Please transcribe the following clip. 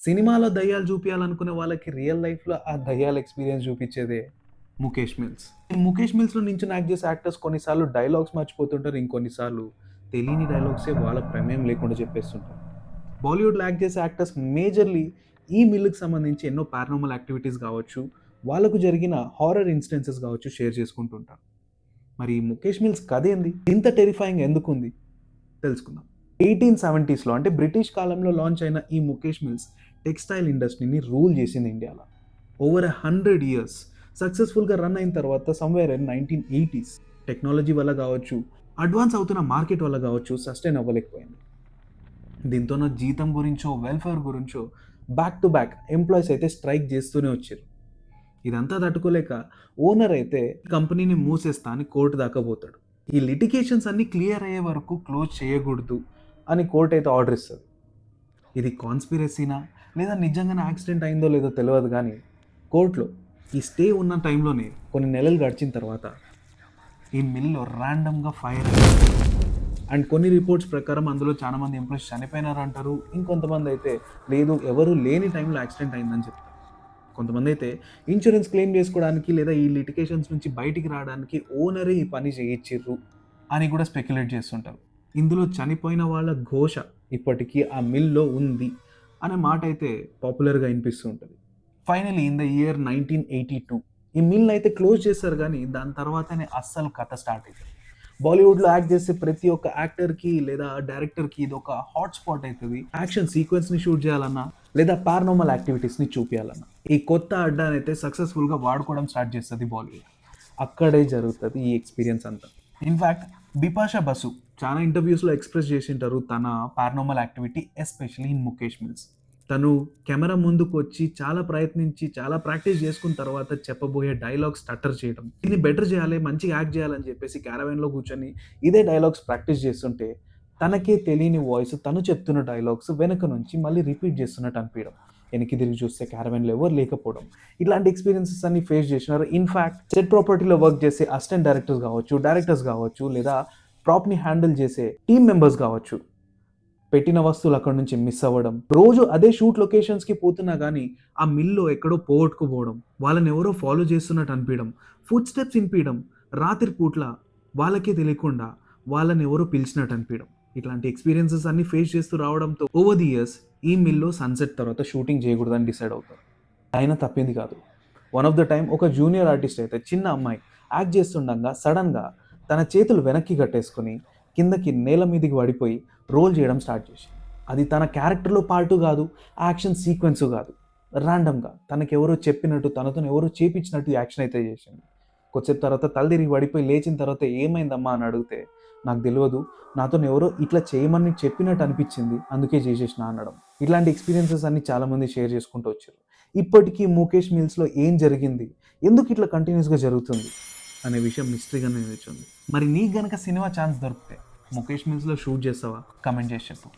సినిమాలో దయ్యాలు చూపియాలనుకునే వాళ్ళకి రియల్ లైఫ్‌లో ఆ దయ్యాల ఎక్స్‌పీరియన్స్ చూపిచ్చేదే 'ముఖేష్ మిల్స్'. ఈ 'ముఖేష్ మిల్స్‌లో' నించొని యాక్ట్ చేసే యాక్టర్స్ కొన్నిసార్లు డైలాగ్స్ మర్చిపోతుంటారు. ఇంకొన్నిసార్లు తెలియని డైలాగ్సే వాళ్ళ ప్రమేయం లేకుండా చెప్పేస్తుంటారు. బాలీవుడ్‌లో యాక్ట్ చేసే యాక్టర్స్ మేజర్‌లీ ఈ మిల్‌కి సంబంధించి ఎన్నో పారానార్మల్ యాక్టివిటీస్ గావచ్చు, వాళ్ళకు జరిగిన హారర్ ఇన్సిడెన్సెస్ గావచ్చు షేర్ చేసుకుంటుంటారు. మరి ఈ 'ముఖేష్ మిల్స్' కథేంది? ఇంత టెర్రిఫైయింగ్ ఎందుకుంది? తెలుసుకుందాం. 1870స్‌లో అంటే బ్రిటిష్ కాలంలో లాంచ్ అయిన ఈ 'ముఖేష్ మిల్స్' టెక్స్‌టైల్ ఇండస్ట్రీని రూల్ చేసింది ఇండియాలో. ఓవర్ 100 ఇయర్స్ సక్సెస్‌ఫుల్‌గా రన్ అయిన తర్వాత సమ్‌వేర్ ఇన్ 1980స్ టెక్నాలజీ వల్ల గావచ్చు, అడ్వాన్స్ అవుతున్న మార్కెట్ వల్ల గావచ్చు సస్టైన్ అవ్వలేకపోయింది. దీంతో నా జీతం గురించో, వెల్‌ఫేర్ గురించో బ్యాక్ టు బ్యాక్ ఎంప్లాయీస్ అయితే స్ట్రైక్ చేస్తూనే వచ్చారు. ఇదంతా తట్టుకోలేక ఓనర్ అయితే కంపెనీని మూసేస్తా అని కోర్ట్ దాకా పోతాడు. ఈ లిటిగేషన్స్ అన్నీ క్లియర్ అయ్యే వరకు క్లోజ్ చేయకూడదు అని కోర్ట్ అయితే ఆర్డర్ ఇస్తది. ఇది కాన్స్పిరసీనా? లేదా నిజంగానే యాక్సిడెంట్ అయిందో లేదో తెలవదు గానీ, కోర్ట్‌లో ఈ స్టే ఉన్న టైంలోనే కొన్ని నెలలు గడిచిన తర్వాత ఈ మిల్‌లో ర్యాండమ్‌గా ఫైర్ అయింది. అండ్ కొన్ని రిపోర్ట్స్ ప్రకారం అందులో చాలా మంది ఎంప్లాయీస్ చనిపోయినారంటారు. ఇంకొంతమందయితే లేదు ఎవరు లేని టైంలో యాక్సిడెంట్ అయిందని చెప్తారు. కొంతమందయితే ఇన్స్యూరెన్స్ క్లెయిమ్ చేసుకోవడానికి లేదా ఈ లిటిగేషన్స్ నుంచి బయటికి రావడానికి ఓనరే ఈ పని చేయిచ్చిర్రు అని కూడా స్పెక్యులేట్ చేస్తుంటారు. ఇందులో చనిపోయిన వాళ్ళ ఘోష ఇప్పటికీ ఆ మిల్‌లో ఉంది అనే మాటయితే పాపులర్‌గా ఇనిపిస్తూ ఉంటది. ఫైనల్లీ ఇన్ ద ఇయర్ 1982 ఈ మిల్‌నయితే క్లోజ్ చేస్తారు గానీ, దాని తర్వాతనే అస్సలు కథ స్టార్ట్ అయితది. బాలీవుడ్‌లో యాక్ట్ చేసే ప్రతి ఒక్క యాక్టర్‌కి లేదా డైరెక్టర్‌కి ఇదొక హాట్ స్పాట్ అయితది. యాక్షన్ సీక్వెన్స్‌ని షూట్ చేయాలన్నా, లేదా పారానార్మల్ యాక్టివిటీస్‌ని చూపియాలన్నా. ఈ కొత్త అడ్డానైతే సక్సెస్‌ఫుల్‌గా వాడుకోవడం స్టార్ట్ చేస్తది బాలీవుడ్. అక్కడే జరుగుతది ఈ ఎక్స్‌పీరియన్స్ అంతా. ఇన్‌ఫాక్ట్ బిపాషా బసు చాలా ఇంటర్‌వ్యూస్‌లో ఎక్స్‌ప్రెస్ చేసింటారు తన paranormal activity especially in 'Mukesh mills'. తను కెమెరా ముందుకొచ్చి చాలా ప్రయత్నించి, చాలా ప్రాక్టీస్ చేసుకున్న తర్వాత చెప్పబోయే డైలాగ్స్ స్టటర్ చేయడం. దీన్ని బెటర్ చేయాలి, మంచిగా యాక్ట్ చేయాలని చెప్పేసి క్యారవాన్‌లో కూర్చొని ఇదే డైలాగ్స్ ప్రాక్టీస్ చేస్తుంటే, తనకే తెలియని వాయిస్ తను చెప్తున్న డైలాగ్స్ వెనక నుంచి మళ్ళీ రిపీట్ చేస్తున్నట్టు అనిపియడం. వెనక్కి తిరిగి చూస్తే క్యారవాన్‌లో ఎవరు లేకపోవడం. ఇట్లాంటి ఎక్స్‌పీరియన్సెస్ అన్ని ఫేస్ చేసినారు. ఇన్‌ఫాక్ట్ సెట్ ప్రాపర్టీలో వర్క్ చేసే అసిస్టెంట్ డైరెక్టర్స్ కావచ్చు, లేదా ప్రాప్‌ని హ్యాండిల్ చేసే టీమ్ మెంబర్స్ కావచ్చు. పెట్టిన వస్తువులు అక్కడి నుంచి మిస్ అవ్వడం. రోజు అదే షూట్ లొకేషన్స్‌కి పోతున్నా గానీ, ఆ మిల్‌లో ఎక్కడో పోగొట్టుకుపోవడం. వాళ్ళని ఎవరో ఫాలో చేస్తున్నట్టు అనిపియడం. Foot steps ఇనిపియడం. రాత్రి పూట్ల వాళ్ళకే తెలియకుండా వాళ్ళని ఎవరో పిలిచినట్టు అనిపియడం. ఇట్లాంటి ఎక్స్‌పీరియన్సెస్ అన్నీ ఫేస్ చేస్తూ రావడంతో ఓవర్ ది ఇయర్స్ ఈ మిల్‌లో సన్‌సెట్ తర్వాత షూటింగ్ చేయకూడదని డిసైడ్ అవుతారు. అయినా తప్పింది కాదు. వన్ ఆఫ్ ద టైమ్ ఒక జూనియర్ ఆర్టిస్ట్ అయితే చిన్న అమ్మాయి యాక్ట్ చేస్తుండంగా సడెన్‌గా తన చేతులు వెనక్కి కట్టేసుకొని కిందకి నేల మీదకి పడిపోయి రోల్ చేయడం స్టార్ట్ చేసింది. అది తన క్యారెక్టర్‌లో పార్టు గాదు, యాక్షన్ సీక్వెన్సు గాదు. ర్యాండమ్‌గా తనకెవరో చెప్పినట్టు, తనతోని ఎవరో చేపించినట్టు యాక్షన్ అయితే చేసింది. కొద్దిసేపు తర్వాత తల తిరిగి పడిపోయి లేచిన తర్వాత "ఏమైందమ్మా?" అని అడిగితే, "నాకు తెలవదు. నాతోని ఎవరో ఇట్లా చేయమని చెప్పినట్టు అనిపించింది. అందుకే చేసేసినా" అనడం. ఇట్లాంటి ఎక్స్‌పీరియన్సెస్ అన్నీ చాలామంది షేర్ చేసుకుంటూ వచ్చారు. ఇప్పటికీ 'ముఖేష్ మిల్స్‌లో' ఏం జరిగింది? ఎందుకు ఇట్లా కంటిన్యూయస్‌గా జరుగుతుంది? అనే విషయం మిస్టరీగానే నిలుచుంది. మరి నీకు గనక సినిమా ఛాన్స్ దొరికితే 'ముఖేష్ మిల్స్‌లో' షూట్ చేస్తావా? కామెంట్ చేసి చెప్పు.